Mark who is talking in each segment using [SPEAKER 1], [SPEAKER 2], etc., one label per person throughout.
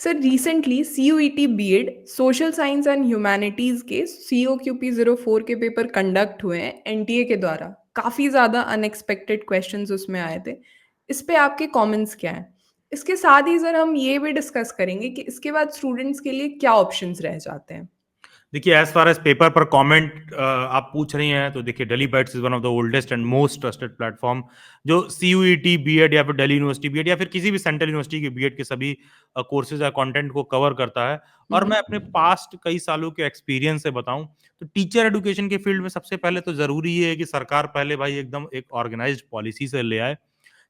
[SPEAKER 1] Sir recently CUET BEd social science and humanities के COQP 04 के paper conduct हुए हैं एनटीए के द्वारा। काफ़ी ज़्यादा अनएक्सपेक्टेड क्वेश्चंस उसमें आए थे। इस पे आपके कमेंट्स क्या हैं? इसके साथ ही सर हम ये भी डिस्कस करेंगे कि इसके बाद स्टूडेंट्स के लिए क्या ऑप्शंस रह जाते हैं?
[SPEAKER 2] देखिए, एज फार एज पेपर पर कमेंट आप पूछ रही हैं, तो देखिए Delhi bytes is one of the oldest and most trusted platform जो सीयूईटी बीएड या फिर दिल्ली यूनिवर्सिटी बीएड या फिर किसी भी सेंट्रल यूनिवर्सिटी के बीएड के सभी कोर्सेज या कंटेंट को कवर करता है।
[SPEAKER 1] हुँ,
[SPEAKER 2] और
[SPEAKER 1] हुँ।
[SPEAKER 2] मैं अपने पास्ट कई सालों के एक्सपीरियंस से बताऊं तो टीचर एजुकेशन के फील्ड में सबसे पहले तो जरूरी है कि सरकार पहले भाई एकदम एक ऑर्गेनाइज्ड पॉलिसी से ले आए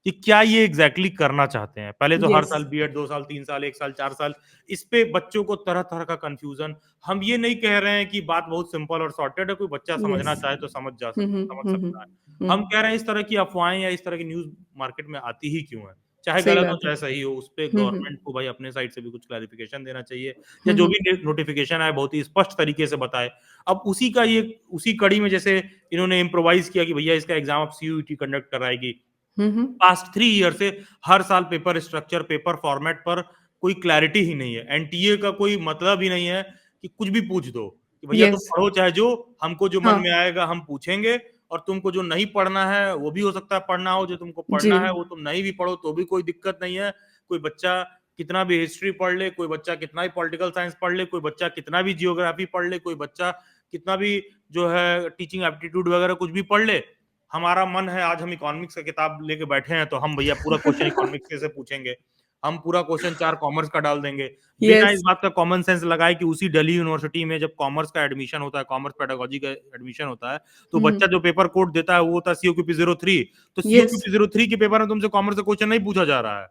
[SPEAKER 2] कि क्या ये एग्जैक्टली करना चाहते हैं। पहले तो हर
[SPEAKER 1] येस।
[SPEAKER 2] साल बीएड 2 साल 3 साल 1 साल 4 साल, इस पे बच्चों को तरह तरह का कंफ्यूजन। हम ये नहीं कह रहे हैं कि बात बहुत सिंपल और सॉर्टेड है, कोई बच्चा समझना
[SPEAKER 1] येस।
[SPEAKER 2] चाहे तो
[SPEAKER 1] हुँ, हुँ,
[SPEAKER 2] समझ
[SPEAKER 1] हुँ, हुँ,
[SPEAKER 2] सकता है।
[SPEAKER 1] हुँ।
[SPEAKER 2] हम कह रहे हैं इस तरह की अफवाहें या इस तरह की न्यूज मार्केट में आती ही क्यों है, चाहे
[SPEAKER 1] सही
[SPEAKER 2] गलत हो
[SPEAKER 1] बात है।
[SPEAKER 2] चाहे सही हो, उस पे
[SPEAKER 1] हुँ, हुँ।
[SPEAKER 2] गवर्नमेंट को भाई अपने साइड से भी कुछ क्लैरिफिकेशन देना चाहिए, या
[SPEAKER 1] हुँ,
[SPEAKER 2] जो
[SPEAKER 1] हुँ।
[SPEAKER 2] भी नोटिफिकेशन आए बहुत ही स्पष्ट तरीके से बताए। अब उसी कड़ी में जैसे इन्होंने इम्प्रोवाइज किया कि भैया इसका एग्जाम अब सीयूईटी कंडक्ट कराएगी।
[SPEAKER 1] हुँ, हुँ।
[SPEAKER 2] पास्ट 3 ईयर से हर साल पेपर स्ट्रक्चर पेपर फॉर्मेट पर कोई क्लैरिटी ही नहीं है। एनटीए का कोई मतलब ही नहीं है कि कुछ भी पूछ दो कि भैया तुम
[SPEAKER 1] येस।
[SPEAKER 2] पढ़ो चाहे जो, हमको जो मन
[SPEAKER 1] हाँ।
[SPEAKER 2] में आएगा हम पूछेंगे। और तुमको जो नहीं पढ़ना है वो भी हो सकता है पढ़ना हो, जो तुमको
[SPEAKER 1] जी।
[SPEAKER 2] पढ़ना है वो तुम नहीं भी पढ़ो तो भी कोई दिक्कत नहीं है। कोई बच्चा कितना भी हिस्ट्री पढ़ ले, कोई बच्चा कितना भी पॉलिटिकल साइंस पढ़ ले, कोई बच्चा कितना भी जियोग्राफी पढ़ ले, कोई बच्चा कितना भी जो है टीचिंग एप्टीट्यूड वगैरह कुछ भी पढ़ ले। हमारा मन है आज हम इकोनॉमिक्स का किताब लेके बैठे हैं तो हम भैया पूरा क्वेश्चन इकोनॉमिक्स से पूछेंगे। हम पूरा क्वेश्चन 4 कॉमर्स का डाल देंगे, बिना इस
[SPEAKER 1] येस।
[SPEAKER 2] बात का कॉमन सेंस लगाए कि उसी दिल्ली यूनिवर्सिटी में जब कॉमर्स का एडमिशन होता है, कॉमर्स पेडागोजी का एडमिशन होता है, तो
[SPEAKER 1] हुँ,
[SPEAKER 2] बच्चा
[SPEAKER 1] हुँ।
[SPEAKER 2] जो पेपर कोड देता है वो होता है सीओक्यूपी 03। तो
[SPEAKER 1] येस।
[SPEAKER 2] सीओक्यूपी 03 के पेपर में तुमसे कॉमर्स का क्वेश्चन नहीं पूछा जा रहा है।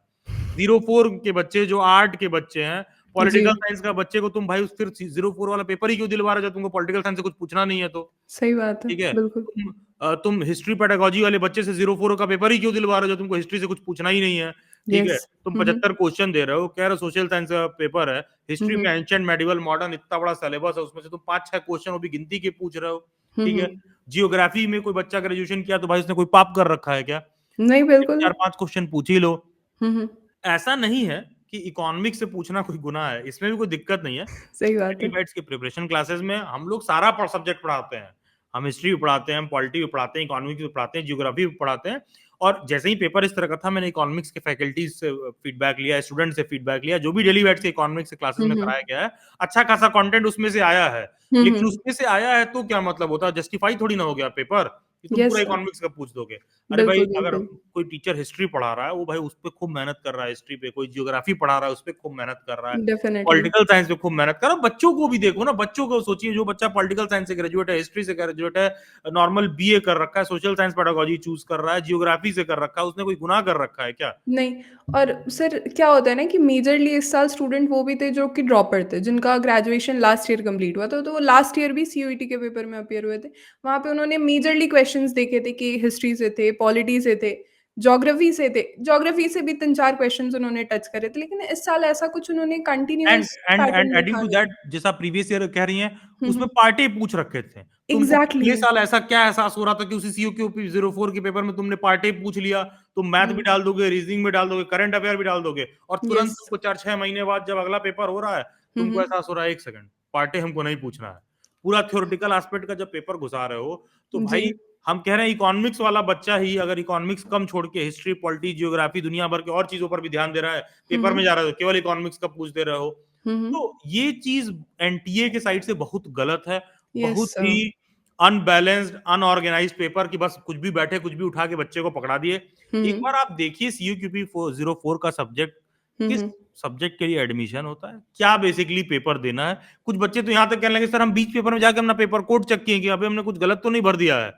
[SPEAKER 2] 04 के बच्चे जो आर्ट के बच्चे हैं,
[SPEAKER 1] जी।
[SPEAKER 2] पॉलिटिकल साइंस का बच्चे को तुम भाई फिर 04 वाला पेपर ही क्यों दिलवा रहे हो जब तुमको पॉलिटिकल साइंस से कुछ पूछना नहीं है तो।
[SPEAKER 1] सही बात है,
[SPEAKER 2] ठीक है?
[SPEAKER 1] बिल्कुल।
[SPEAKER 2] तुम हिस्ट्री पेडागोजी वाले बच्चे से 04 का पेपर ही क्यों दिलवा रहे हो, जो तुमको हिस्ट्री से कुछ पूछना ही नहीं है, ठीक है?
[SPEAKER 1] यस।
[SPEAKER 2] तुम
[SPEAKER 1] हुँ, हुँ।
[SPEAKER 2] 75 क्वेश्चन दे रहे हो, कह रहे हो सोशल साइंस का पेपर है,
[SPEAKER 1] हुँ,
[SPEAKER 2] हिस्ट्री
[SPEAKER 1] हुँ।
[SPEAKER 2] में एंशिएंट, मेडिवल, मॉडर्न इतना बड़ा सिलेबस है, उसमें से तुम 5-6 क्वेश्चन वो भी गिनती के पूछ रहे हो,
[SPEAKER 1] हुँ,
[SPEAKER 2] ठीक है?
[SPEAKER 1] हुँ।
[SPEAKER 2] जियोग्राफी में कोई बच्चा ग्रेजुएशन किया तो भाई उसने कोई पाप कर रखा है क्या?
[SPEAKER 1] नहीं,
[SPEAKER 2] सिर्फ
[SPEAKER 1] बिल्कुल नहीं।
[SPEAKER 2] 4-5 क्वेश्चन पूछ ही लो।
[SPEAKER 1] हुँ, हुँ।
[SPEAKER 2] ऐसा नहीं है कि इकोनॉमिक्स से पूछना कोई गुनाह है, इसमें भी कोई दिक्कत नहीं है।
[SPEAKER 1] सही बात
[SPEAKER 2] स्टडी
[SPEAKER 1] है।
[SPEAKER 2] बैच की प्रिपरेशन क्लासेस में हम लोग सारा सब्जेक्ट पढ़ाते हैं। हम हिस्ट्री भी पढ़ाते हैं, हम पॉलिटी भी पढ़ाते हैं, इकोनॉमिक्स भी पढ़ाते हैं, ज्योग्राफी भी पढ़ाते हैं। और जैसे ही पेपर इस तरह का था, मैंने इकोनॉमिक्स के फैकल्टीज से फीडबैक लिया, स्टूडेंट से फीडबैक लिया, जो भी डेली बैच से इकोनॉमिक्स के क्लासेस
[SPEAKER 1] हुँ,
[SPEAKER 2] में
[SPEAKER 1] हुँ।
[SPEAKER 2] कराया गया है, अच्छा खासा कंटेंट उसमें से आया है।
[SPEAKER 1] हुँ,
[SPEAKER 2] लेकिन
[SPEAKER 1] हुँ।
[SPEAKER 2] उसमें से आया है तो क्या मतलब होता है, जस्टिफाई थोड़ी ना हो गया पेपर कि तुम
[SPEAKER 1] यस
[SPEAKER 2] पूरा
[SPEAKER 1] सर।
[SPEAKER 2] इकोनॉमिक्स का पूछ दोगे। अरे भाई,
[SPEAKER 1] बिल्कुल,
[SPEAKER 2] अगर
[SPEAKER 1] बिल्कुल।
[SPEAKER 2] कोई टीचर हिस्ट्री पढ़ा रहा है, वो भाई उस पे खूब मेहनत कर रहा है हिस्ट्री पे, कोई ज्योग्राफी पढ़ा रहा है, उस पे खूब मेहनत कर रहा है,
[SPEAKER 1] डेफ़िनेटली।
[SPEAKER 2] पॉलिटिकल साइंस पे खूब मेहनत कर रहा है। बच्चों को भी देखो ना, बच्चों को सोचिए, जो बच्चा पॉलिटिकल साइंस से ग्रेजुएट है, हिस्ट्री से ग्रेजुएट है, नॉर्मल बीए कर रखा है, सोशल साइंस पेडागोजी चूज़ कर रहा है, ज्योग्राफी से कर रखा है, उसने कोई गुनाह कर रखा है क्या?
[SPEAKER 1] नहीं, और सर क्या होता है ना कि मेजरली इस साल स्टूडेंट वो भी थे जो कि ड्रॉपर थे, जिनका ग्रेजुएशन लास्ट ईयर कंप्लीट हुआ था, तो वो लास्ट ईयर भी सीयूईटी के पेपर में अपीयर हुए थे। वहाँ पे उन्होंने मेजरली क्वेश्चंस देखे थे कि हिस्ट्री से थे, पॉलिटी से थे, ज्योग्राफी से थे। ज्योग्राफी से भी 3-4 क्वेश्चन्स उन्होंने टच करे थे, लेकिन इस साल ऐसा कुछ उन्होंने
[SPEAKER 2] and
[SPEAKER 1] continuous
[SPEAKER 2] and and
[SPEAKER 1] pattern
[SPEAKER 2] adding
[SPEAKER 1] रखा
[SPEAKER 2] टू
[SPEAKER 1] नहीं।
[SPEAKER 2] दैट, जैसा प्रीवियस ईयर कह रही हैं,
[SPEAKER 1] हुँ,
[SPEAKER 2] उसमें
[SPEAKER 1] हुँ।
[SPEAKER 2] पार्ट ए पूछ रखे थे। तुमको
[SPEAKER 1] एग्ज़ैक्टली।
[SPEAKER 2] पिछले साल ऐसा क्या एहसास हो रहा था कि उसी सीओक्यू 04 के पेपर में तुमने पार्ट ए पूछ लिया, तुम मैथ भी
[SPEAKER 1] हुँ।
[SPEAKER 2] डाल दोगे, रीजनिंग भी डाल दोगे, करंट अफेयर भी डाल दोगे, और तुरंत
[SPEAKER 1] येस।
[SPEAKER 2] तुमको 4-6 महीने बाद जब अगला पेपर हो रहा है,
[SPEAKER 1] हुँ,
[SPEAKER 2] तुमको
[SPEAKER 1] हुँ।
[SPEAKER 2] एहसास हो रहा है 1 सेकंड, पार्ट ए हमको नहीं पूछना है। पूरा थ्योरेटिकल एस्पेक्ट का जब पेपर घुसा रहे हो, तो
[SPEAKER 1] जी।
[SPEAKER 2] भाई हम कह रहे हैं इकोनॉमिक्स वाला बच्चा ही अगर इकोनॉमिक्स कम छोड़ के हिस्ट्री, पॉलिटी, जियोग्राफी, दुनिया भर के और चीजों पर भी ध्यान दे रहा है,
[SPEAKER 1] हुँ,
[SPEAKER 2] पेपर में
[SPEAKER 1] हुँ।
[SPEAKER 2] जा रहे हो केवल इकोनॉमिक्स का पूछ दे रहे हो,
[SPEAKER 1] हुँ, हुँ।
[SPEAKER 2] तो ये चीज एनटीए के साइड से बहुत गलत है।
[SPEAKER 1] येस
[SPEAKER 2] बहुत
[SPEAKER 1] सर।
[SPEAKER 2] ही अनबैलेंस्ड, अनऑर्गेनाइज्ड पेपर की बस कुछ भी बैठे कुछ भी उठा के बच्चे को पकड़ा दिए।
[SPEAKER 1] हुँ,
[SPEAKER 2] एक बार
[SPEAKER 1] हुँ।
[SPEAKER 2] आप देखिए सीयूक्यूपी 04 का सब्जेक्ट
[SPEAKER 1] हुँ,
[SPEAKER 2] किस
[SPEAKER 1] हुँ।
[SPEAKER 2] सब्जेक्ट के लिए एडमिशन होता है, क्या बेसिकली पेपर देना है। कुछ बच्चे तो यहाँ तक कहने लगे सर हम बीच पेपर में जाके अपना पेपर कोड चेक किए कि अभी हमने कुछ गलत तो नहीं भर दिया है,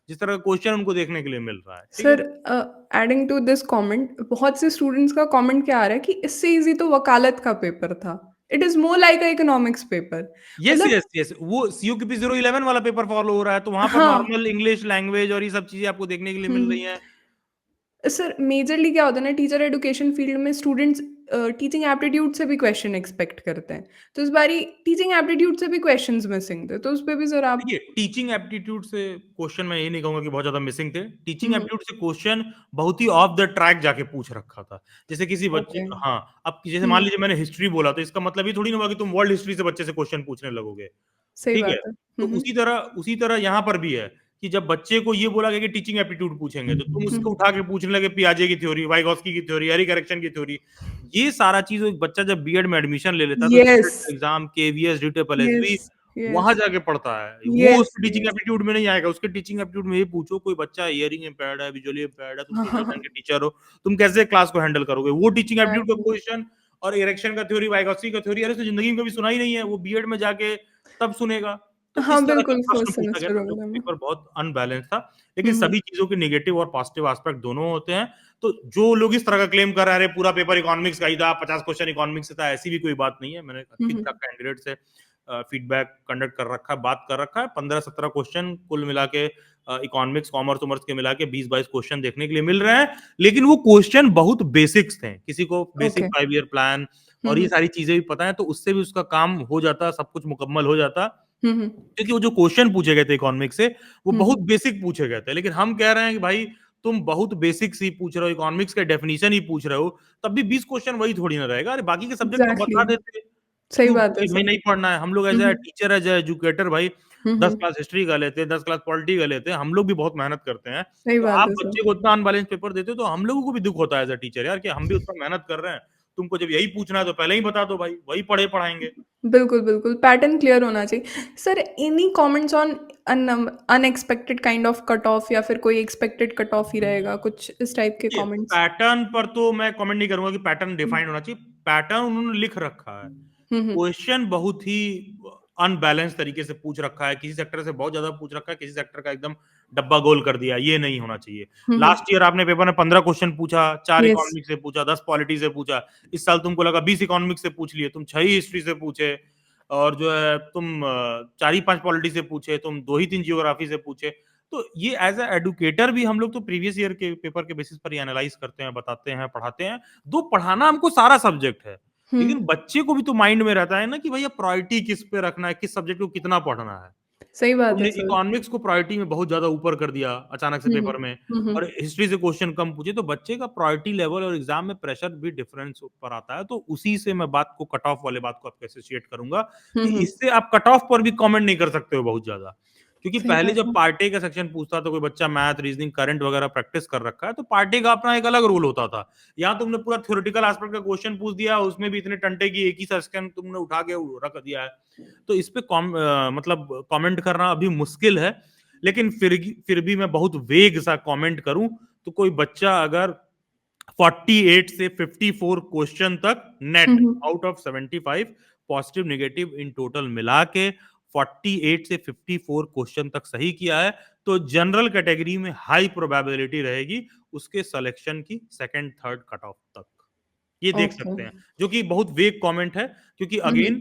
[SPEAKER 2] जिस तरह का क्वेश्चन उनको देखने के लिए मिल रहा है, ठीक है।
[SPEAKER 1] Sir adding to this comment बहुत से स्टूडेंट्स का कमेंट क्या आ रहा है कि इससे इजी तो वकालत का पेपर था। It is more like a economics paper.
[SPEAKER 2] Yes
[SPEAKER 1] मतलब
[SPEAKER 2] यस यस, वो सीयूक्यूपी 011 वाला पेपर फॉलो हो रहा है, तो वहां पर
[SPEAKER 1] हाँ।
[SPEAKER 2] नॉर्मल इंग्लिश लैंग्वेज और ये सब चीजें आपको देखने के लिए
[SPEAKER 1] हुँ,
[SPEAKER 2] मिल रही हैं।
[SPEAKER 1] हुँ। सर मेजरली क्या होता है ना टीचर एजुकेशन फील्ड में स्टूडेंट्स टीचिंग एप्टीट्यूड से भी क्वेश्चन एक्सपेक्ट करते हैं। तो इस बारी टीचिंग एप्टीट्यूड से भी क्वेश्चंस मिसिंग थे, तो उस पे भी ज़रा आप
[SPEAKER 2] देखिए, टीचिंग एप्टीट्यूड से क्वेश्चन मैं ये नहीं कहूँगा कि बहुत ज़्यादा मिसिंग थे।
[SPEAKER 1] हुँ,
[SPEAKER 2] टीचिंग
[SPEAKER 1] हुँ,
[SPEAKER 2] एप्टीट्यूड से क्वेश्चन बहुत ही ऑफ द ट्रैक जाके पूछ रखा था। जैसे किसी बच्चे
[SPEAKER 1] ओके।
[SPEAKER 2] हाँ, अब जैसे मान
[SPEAKER 1] हुँ,
[SPEAKER 2] लीजिए मैंने हिस्ट्री बोला तो इसका मतलब ये थोड़ी ना हुआ कि तुम वर्ल्ड हिस्ट्री से बच्चे से क्वेश्चन पूछने लगोगे।
[SPEAKER 1] सही
[SPEAKER 2] ठीक है?
[SPEAKER 1] बात है।
[SPEAKER 2] तो
[SPEAKER 1] हुँ, हुँ।
[SPEAKER 2] उसी तरह यहाँ पर भी है कि जब बच्चे को ये बोला गया कि टीचिंग एप्टीट्यूड पूछेंगे, तो तुम
[SPEAKER 1] हुँ,
[SPEAKER 2] उसको
[SPEAKER 1] हुँ।
[SPEAKER 2] उठा के पूछने लगे पियाजे की थ्योरी, वाइगॉस्की की थ्योरी, एरिक एरिक्सन की थ्योरी। ये सारा चीज़ एक बच्चा जब बीएड में एडमिशन ले लेता है, तो
[SPEAKER 1] येस,
[SPEAKER 2] स्टेट एग्ज़ाम, केवीएस, डीटेपल,
[SPEAKER 1] येस,
[SPEAKER 2] एसवी
[SPEAKER 1] येस,
[SPEAKER 2] वहाँ जाके पढ़ता है। वो
[SPEAKER 1] येस,
[SPEAKER 2] उसके टीचिंग
[SPEAKER 1] येस।
[SPEAKER 2] एप्टीट्यूड में नहीं आएगा। उसके टीचिंग एप्टीट्यूड में ये पूछो कोई बच्चा हियरिंग इम्पेयर्ड है, विजुअली इम्पेयर्ड है, तुम
[SPEAKER 1] हाँ, हाँ,
[SPEAKER 2] सोशल साइंस
[SPEAKER 1] हाँ।
[SPEAKER 2] के टीचर हो, तुम कैसे क्लास को हैंडल करोगे? वो टीचिंग एप्टीट्यूड का
[SPEAKER 1] एग्ज़ैक्टली।
[SPEAKER 2] क्वेश्चन और इरेक्शन का थ्योरी, वाइगॉस्की का थ्योरी अरे उसने ज़िंदगी में कभी सुना ही नहीं है। वो बीएड में जाके तब सुनेगा। तो
[SPEAKER 1] हाँ,
[SPEAKER 2] इस तरह का
[SPEAKER 1] बिल्कुल
[SPEAKER 2] प्रश्न
[SPEAKER 1] फर्स्ट
[SPEAKER 2] पूछा गया
[SPEAKER 1] सेमेस्टर
[SPEAKER 2] था जो
[SPEAKER 1] वगैरह
[SPEAKER 2] कि
[SPEAKER 1] में।
[SPEAKER 2] पेपर बहुत अनबैलेंस था। लेकिन
[SPEAKER 1] हुँ, हुँ।
[SPEAKER 2] सभी चीज़ों के नेगेटिव और पॉजिटिव एस्पेक्ट दोनों होते हैं। तो जो लोग इस तरह का क्लेम कर रहे हैं, अरे पूरा पेपर इकोनॉमिक्स का ही था, 50 क्वेश्चन इकोनॉमिक्स से था, ऐसी भी कोई बात नहीं है। मैंने
[SPEAKER 1] हुँ,
[SPEAKER 2] ठीक-ठाक
[SPEAKER 1] हुँ।
[SPEAKER 2] कैंडिडेट से फीडबैक कंडक्ट कर रखा है, बात कर रखा है। 15-17 क्वेश्चन कुल मिला के इकोनॉमिक्स, कॉमर्स-वॉमर्स के मिला के 20-22 क्वेश्चन देखने के लिए मिल रहे हैं। लेकिन वो क्वेश्चन बहुत बेसिक्स थे। किसी को बेसिक
[SPEAKER 1] ओके।
[SPEAKER 2] 5 ईयर प्लान
[SPEAKER 1] हुँ,
[SPEAKER 2] और ये
[SPEAKER 1] हुँ।
[SPEAKER 2] सारी चीज़ें भी पता है, तो उससे भी उसका काम हो जाता, सब कुछ मुकम्मल हो जाता।
[SPEAKER 1] हुँ, हुँ।
[SPEAKER 2] क्योंकि वो जो क्वेश्चन पूछे गए थे इकोनॉमिक्स से, वो
[SPEAKER 1] हुँ,
[SPEAKER 2] बहुत
[SPEAKER 1] हुँ।
[SPEAKER 2] बेसिक पूछे गए थे। लेकिन हम कह रहे हैं कि भाई तुम बहुत बेसिक्स ही पूछ रहे हो, इकोनॉमिक्स का डेफिनिशन ही पूछ रहे हो, तब भी 20 क्वेश्चन वही थोड़ी ना रहेगा। अरे बाकी के सब्जेक्ट तो
[SPEAKER 1] एग्ज़ैक्टली।
[SPEAKER 2] बता देते
[SPEAKER 1] सही
[SPEAKER 2] क्यों
[SPEAKER 1] बात है
[SPEAKER 2] कि भाई
[SPEAKER 1] सर।
[SPEAKER 2] नहीं पढ़ना है। हम लोग
[SPEAKER 1] हुँ,
[SPEAKER 2] as a
[SPEAKER 1] hmm.
[SPEAKER 2] Teacher, as a educator भाई
[SPEAKER 1] हुँ,
[SPEAKER 2] 10
[SPEAKER 1] हुँ।
[SPEAKER 2] क्लास हिस्ट्री का लेते हैं, 10 क्लास पॉलिटी का लेते हैं, हम लोग भी बहुत मेहनत करते हैं।
[SPEAKER 1] सही
[SPEAKER 2] तो
[SPEAKER 1] बात
[SPEAKER 2] आप
[SPEAKER 1] है सर।
[SPEAKER 2] बच्चे को उतना अनबैलेंस पेपर देते हो तो हम लोगों को भी दुःख होता है एज़ अ टीचर यार कि हम भी उतना मेहनत कर रहे हैं। तुमको जब यही पूछना है तो पहले ही बता दो भाई, वही पढ़े पढ़ाएँगे।
[SPEAKER 1] बिल्कुल, बिल्कुल, पैटर्न क्लियर होना चाहिए। Sir any comments on unexpected kind of cut off या फिर कोई एक्सपेक्टेड कट ऑफ ही रहेगा, कुछ इस टाइप के
[SPEAKER 2] देखिए,
[SPEAKER 1] कमेंट्स?
[SPEAKER 2] पैटर्न पर तो मैं कमेंट नहीं करूँगा कि पैटर्न
[SPEAKER 1] हुँ।
[SPEAKER 2] डिफाइंड होना चाहिए। पैटर्न उन्होंने लिख रखा है।
[SPEAKER 1] हुँ, हुँ।
[SPEAKER 2] क्वेश्चन बहुत ही अनबैलेंस तरीके से पूछ रखा है। किसी सेक्टर से बहुत ज़्यादा पूछ रखा है, किसी सेक्टर का एकदम डब्बा गोल कर दिया है। ये नहीं होना चाहिए।
[SPEAKER 1] हुँ, हुँ।
[SPEAKER 2] लास्ट ईयर आपने पेपर में 15 क्वेश्चन पूछा, 4
[SPEAKER 1] येस।
[SPEAKER 2] इकोनॉमिक्स से पूछा, 10 पॉलिटी से पूछा। इस साल तुमको लगा 20 इकोनॉमिक्स से पूछ लिए, तुम 6 ही हिस्ट्री से पूछे और जो है तुम 4 ही 5 पॉलिटी से पूछे, तुम 2 ही 3 जियोग्राफी से पूछे। तो ये एज़ अ एडुकेटर भी हम लोग तो प्रीवियस ईयर के पेपर के बेसिस पर ही एनालाइज़ करते हैं, बताते हैं, पढ़ाते हैं। दो पढ़ाना हमको सारा सब्जेक्ट है,
[SPEAKER 1] हुँ।
[SPEAKER 2] लेकिन बच्चे को भी तो माइंड में रहता है ना कि भैया प्रायोरिटी किस पे रखना है, किस सब्जेक्ट को कितना पढ़ना है।
[SPEAKER 1] सही बात
[SPEAKER 2] तुमने
[SPEAKER 1] है सर।
[SPEAKER 2] इकोनॉमिक्स को प्रायोरिटी में बहुत ज़्यादा ऊपर कर दिया अचानक से
[SPEAKER 1] हुँ, हुँ।
[SPEAKER 2] पेपर में
[SPEAKER 1] हुँ, हुँ।
[SPEAKER 2] और हिस्ट्री से क्वेश्चन कम पूछे, तो बच्चे का प्रायोरिटी लेवल और एग्ज़ाम में प्रेशर भी डिफरेंस पर आता है। तो उसी से मैं बात को कट ऑफ वाले बात को आपको एसोसिएट करूँगा
[SPEAKER 1] हुँ,
[SPEAKER 2] कि
[SPEAKER 1] हुँ।
[SPEAKER 2] इससे आप कट ऑफ पर भी कमेंट नहीं कर सकते हो बहुत ज़्यादा। क्योंकि
[SPEAKER 1] सही
[SPEAKER 2] पहले
[SPEAKER 1] बात
[SPEAKER 2] जब
[SPEAKER 1] है।
[SPEAKER 2] पार्ट ए का सेक्शन पूछता था कोई बच्चा मैथ, रीजनिंग, करंट वगैरह प्रैक्टिस कर रखा है, तो पार्ट ए का अपना एक अलग रूल होता था। यहाँ तुमने पूरा थ्योरेटिकल एस्पेक्ट का क्वेश्चन पूछ दिया, उसमें भी इतने टंटे की एक ही सेक्शन तुमने उठा के रख दिया है। तो इस पे मतलब कमेंट करना अभी मुश्किल है। लेकिन फिर भी मैं बहुत वेग सा कमेंट करूं तो कोई बच्चा अगर 48 से 54 क्वेश्चन तक
[SPEAKER 1] हुँ,
[SPEAKER 2] नेट
[SPEAKER 1] हुँ।
[SPEAKER 2] Out of 75 positive negative in total मिला के 48 से 54 क्वेश्चन तक सही किया है तो जनरल कैटेगरी में हाई प्रोबेबिलिटी रहेगी उसके सिलेक्शन की सेकंड थर्ड कट ऑफ तक। ये देख
[SPEAKER 1] ओके।
[SPEAKER 2] सकते हैं, जो कि बहुत वेग कमेंट है क्योंकि
[SPEAKER 1] हुँ, हुँ।
[SPEAKER 2] अगेन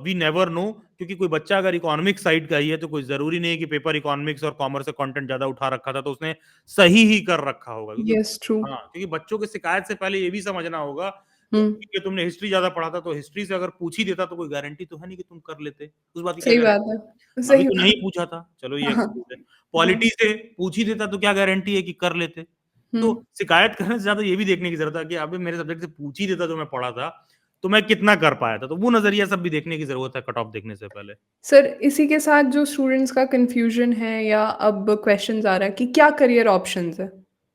[SPEAKER 2] वी नेवर नो क्योंकि कोई बच्चा अगर इकोनॉमिक साइड का ही है तो कोई ज़रूरी नहीं है कि पेपर इकोनॉमिक्स और कॉमर्स से कंटेंट ज़्यादा उठा रखा था तो उसने सही ही कर रखा होगा क्योंकि
[SPEAKER 1] येस, ट्रू।
[SPEAKER 2] हाँ, क्योंकि बच्चों की शिकायत से पहले ये भी समझना होगा
[SPEAKER 1] हुँ।
[SPEAKER 2] कि ठीक है तुमने हिस्ट्री ज़्यादा पढ़ा था तो हिस्ट्री से अगर पूछ ही देता तो कोई गारंटी तो है नहीं कि तुम कर लेते। उस बात की क्या
[SPEAKER 1] सही बात
[SPEAKER 2] गारंटी?
[SPEAKER 1] है।
[SPEAKER 2] अभी
[SPEAKER 1] सही
[SPEAKER 2] तो नहीं
[SPEAKER 1] बात।
[SPEAKER 2] पूछा था, चलो ये
[SPEAKER 1] हाँ,
[SPEAKER 2] एक्सक्यूज़ है।
[SPEAKER 1] हाँ।
[SPEAKER 2] पॉलिटी से पूछ ही देता तो क्या गारंटी है कि कर लेते?
[SPEAKER 1] हुँ।
[SPEAKER 2] तो शिकायत करने से ज़्यादा ये भी देखने की ज़रूरत है कि अबे मेरे सब्जेक्ट से पूछ ही देता जो मैं पढ़ा था, तो मैं कितना कर पाया था। तो वो नज़रिया सब भी देखने की ज़रूरत है कट ऑफ देखने से पहले।
[SPEAKER 1] सर इसी के साथ जो स्टूडेंट्स का कन्फ्यूज़न है या अब क्वेश्चन्स आ रहा है कि क्या करियर ऑप्शंस हैं?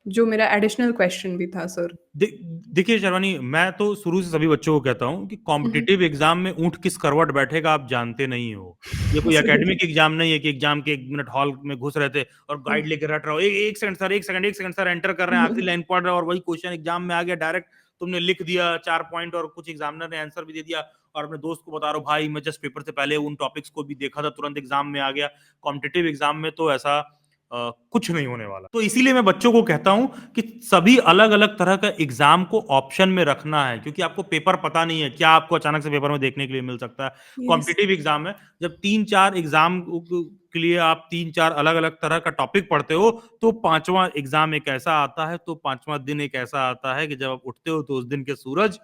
[SPEAKER 1] जो मेरा एडिशनल क्वेश्चन भी था सर।
[SPEAKER 2] दे देखिए शर्वानी, मैं तो शुरू से सभी बच्चों को कहता हूँ कि
[SPEAKER 1] हुँ, हुँ।
[SPEAKER 2] कॉम्पिटिटिव एग्ज़ाम में ऊँट किस करवट बैठेगा आप जानते नहीं हो। ये कोई
[SPEAKER 1] सही
[SPEAKER 2] एकेडमिक
[SPEAKER 1] बात।
[SPEAKER 2] एग्ज़ाम नहीं है कि एग्ज़ाम के 1 मिनट हॉल में घुस रहे थे और
[SPEAKER 1] हुँ,
[SPEAKER 2] गाइड लेके रट रहे हो। ए 1 second sir, 1 second, 1 second sir enter कर रहे हैं, आखिरी
[SPEAKER 1] हुँ।
[SPEAKER 2] लाइन पढ़ रहे हो और वही क्वेश्चन एग्ज़ाम में आ गया डायरेक्ट तुमने लिख दिया 4 पॉइंट और कुछ एग्ज़ामिनर ने आंसर भी दे दिया और अपने दोस्त को बता रहे हो भाई मैं जस्ट पेपर से पहले उन टॉपिक्स को भी देखा था, तुरंत एग्ज़ाम में आ गया। कॉम्पिटिटिव एग्ज़ाम में तो ऐसा कुछ नहीं होने वाला। तो इसीलिए मैं बच्चों को कहता हूँ कि सभी अलग-अलग तरह का एग्ज़ाम को ऑप्शन में रखना है क्योंकि आपको पेपर पता नहीं है, क्या आपको अचानक से पेपर में देखने के लिए मिल सकता है।
[SPEAKER 1] यस।
[SPEAKER 2] कॉम्पिटिटिव एग्ज़ाम है, जब 3-4 एग्ज़ाम के लिए आप 3-4 अलग-अलग तरह का टॉपिक पढ़ते हो, तो 5वां एग्ज़ाम एक ऐसा आता है, तो 5वां दिन एक ऐसा आता है कि जब आप उठते हो तो उस दिन के सूरज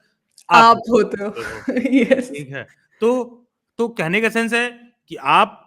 [SPEAKER 2] आप
[SPEAKER 1] आप होते हो।
[SPEAKER 2] होते हो।
[SPEAKER 1] यस।
[SPEAKER 2] ठीक है। तो कहने का सेंस है कि आप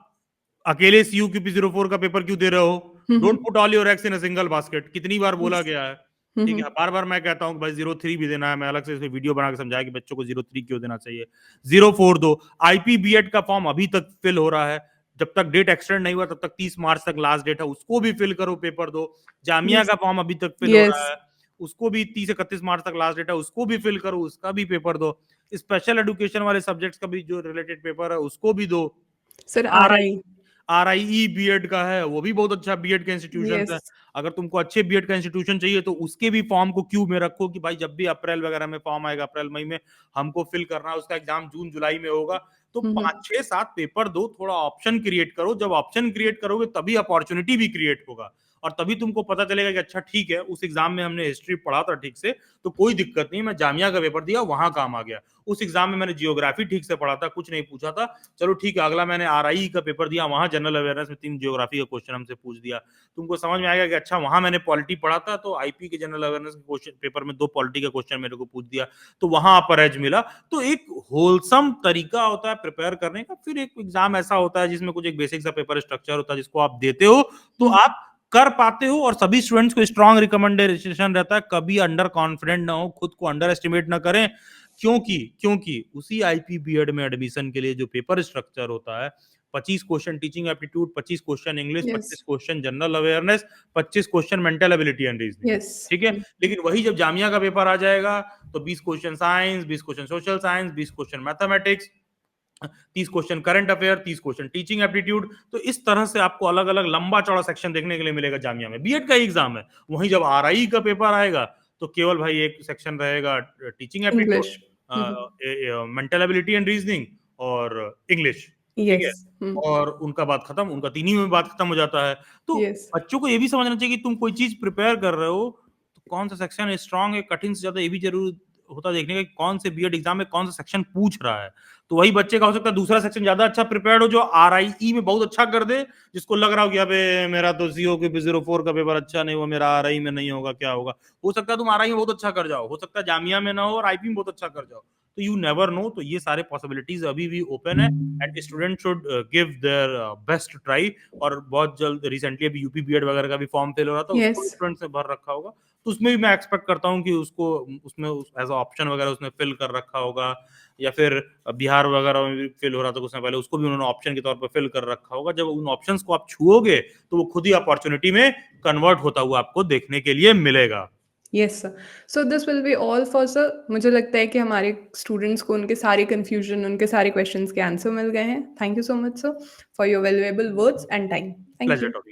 [SPEAKER 2] अकेले CUQP04 का पेपर क्यों दे रहे हो?
[SPEAKER 1] हुँ,
[SPEAKER 2] don't
[SPEAKER 1] hmm.
[SPEAKER 2] Put all your eggs in a single basket, कितनी बार बोला
[SPEAKER 1] यस।
[SPEAKER 2] गया है।
[SPEAKER 1] हुँ,
[SPEAKER 2] ठीक
[SPEAKER 1] हुँ।
[SPEAKER 2] है, बार-बार मैं कहता हूँ कि भाई 03 भी देना है, मैं अलग से इसमें वीडियो बना के समझाया कि बच्चों को 03 क्यों देना चाहिए। 04 दो, आईपी बीएड का फॉर्म अभी तक फिल हो रहा है। जब तक डेट एक्सटेंड नहीं हुआ तब तक 30 मार्च तक लास्ट डेट है, उसको भी फिल करो, पेपर दो। जामिया
[SPEAKER 1] यस।
[SPEAKER 2] का फॉर्म अभी तक फिल हो
[SPEAKER 1] यस।
[SPEAKER 2] रहा है, उसको भी 30-31 मार्च तक लास्ट डेट है, उसको भी फिल करो, उसका भी पेपर दो। स्पेशल एजुकेशन वाले सब्जेक्ट्स का भी जो रिलेटेड पेपर है, उसको भी दो।
[SPEAKER 1] Sir
[SPEAKER 2] RI
[SPEAKER 1] RI.
[SPEAKER 2] RIE BEd का है, वो भी बहुत अच्छा बीएड का इंस्टीट्यूशन
[SPEAKER 1] यस।
[SPEAKER 2] है। अगर तुमको अच्छे बीएड का इंस्टीट्यूशन चाहिए तो उसके भी फॉर्म को क्यू में रखो कि भाई जब भी अप्रैल वगैरह में फॉर्म आएगा, अप्रैल मई में हमको फिल करना है, उसका एग्जाम जून जुलाई में होगा। तो
[SPEAKER 1] हुँ, हुँ।
[SPEAKER 2] 5 6 7 पेपर दो, थोड़ा ऑप्शन क्रिएट करो। जब ऑप्शन क्रिएट करोगे तभी अपॉर्चुनिटी भी क्रिएट होगा, और तभी तुमको पता चलेगा कि अच्छा ठीक है, उस एग्जाम में हमने हिस्ट्री पढ़ा था ठीक से, तो कोई दिक्कत नहीं, मैं जामिया का पेपर दिया, वहां काम आ गया। उस एग्जाम में मैंने जियोग्राफी ठीक से पढ़ा था, कुछ नहीं पूछा था, चलो ठीक है, अगला मैंने आरआई का पेपर दिया, वहां जनरल अवेयरनेस में 3 जियोग्राफी का क्वेश्चन हमसे पूछ दिया। तुमको समझ में आएगा कि अच्छा वहां मैंने पॉलिटी पढ़ा था, तो आईपी के जनरल अवेयरनेस के क्वेश्चन पेपर में 2 पॉलिटी का क्वेश्चन मेरे को पूछ दिया, तो वहां अपर एज मिला। तो एक होलसम तरीका होता है प्रिपेयर करने का। फिर एक एग्जाम ऐसा होता है जिसमें कुछ एक बेसिक सा पेपर स्ट्रक्चर होता है, जिसको आप देते हो तो
[SPEAKER 1] हुँ।
[SPEAKER 2] आप कर पाते हो। और सभी स्टूडेंट्स को स्ट्रॉन्ग रिकमेंडेशन रहता है, कभी अंडर कॉन्फिडेंट ना हो, खुद को अंडर एस्टिमेट ना करें। क्योंकि उसी आईपी बीएड में एडमिशन के लिए जो पेपर स्ट्रक्चर होता है, 25 question teaching aptitude, 25 question English,
[SPEAKER 1] yes.
[SPEAKER 2] 25 question general awareness, 25 question mental ability and reasoning.
[SPEAKER 1] Yes.
[SPEAKER 2] ठीक है,
[SPEAKER 1] हुँ।
[SPEAKER 2] लेकिन वही जब जामिया का पेपर आ जाएगा तो 20 question science, 20 question social science, 20 question mathematics, 30 question current affair, 30 question teaching aptitude. तो इस तरह से आपको अलग अलग लंबा चौड़ा सेक्शन देखने के लिए मिलेगा जामिया में। बीएड का एग्जाम है, वहीं जब आरआई का पेपर आएगा तो केवल भाई एक सेक्शन रहेगा teaching aptitude,
[SPEAKER 1] English. Hmm, hmm.
[SPEAKER 2] Mental ability and reasoning और इंग्लिश। ठीक है,
[SPEAKER 1] यस। हुँ।
[SPEAKER 2] और उनका बात खत्म, उनका तीन ही में बात खत्म हो जाता है। तो
[SPEAKER 1] यस।
[SPEAKER 2] बच्चों को ये भी समझना चाहिए कि तुम कोई चीज प्रिपेयर कर रहे हो तो कौन सा सेक्शन स्ट्रांग है, कठिन से ज्यादा ये भी जरूर होता है देखने का कि कौन से बीएड एग्जाम में कौन सा सेक्शन पूछ रहा है। तो वही बच्चे का हो सकता है दूसरा सेक्शन ज्यादा अच्छा प्रिपेयर्ड हो, जो आरआईई में बहुत अच्छा कर दे, जिसको लग रहा हो कि अबे मेरा तो सीओ के 04 का पेपर अच्छा नहीं हुआ, मेरा आरआई में नहीं होगा, क्या होगा। हो सकता है तुम आरआई में बहुत अच्छा कर जाओ, हो सकता है जामिया में ना हो और आईपी में बहुत अच्छा कर जाओ। तो यू नेवर नो। तो ये सारे पॉसिबिलिटीज अभी भी ओपन है, and student should give their best try. और बहुत जल्द रिसेंटली अभी यूपी बीएड वगैरह का भी फॉर्म फिल हो रहा था, उसको
[SPEAKER 1] यस।
[SPEAKER 2] भी स्टूडेंट ने भर रखा होगा। तो उसमें भी मैं एक्सपेक्ट करता हूँ कि उसको उसमें एज अ ऑप्शन वगैरह उसने फिल कर रखा होगा, या फिर बिहार वगैरह में भी फिल हो रहा था कुछ समय पहले, उसको भी उन्होंने ऑप्शन के तौर पर फिल कर रखा होगा। जब उन ऑप्शंस को आप छुओगे तो वो खुद ही अपॉर्चुनिटी में कन्वर्ट होता हुआ आपको देखने के लिए मिलेगा।
[SPEAKER 1] Yes sir. So this will be all for sir. मुझे लगता है कि हमारे स्टूडेंट्स को उनके सारे कन्फ्यूजन, उनके सारे क्वेश्चंस के आंसर मिल गए हैं। Thank you so much sir for your valuable words and time. Thank
[SPEAKER 2] pleasure
[SPEAKER 1] you.
[SPEAKER 2] Talking.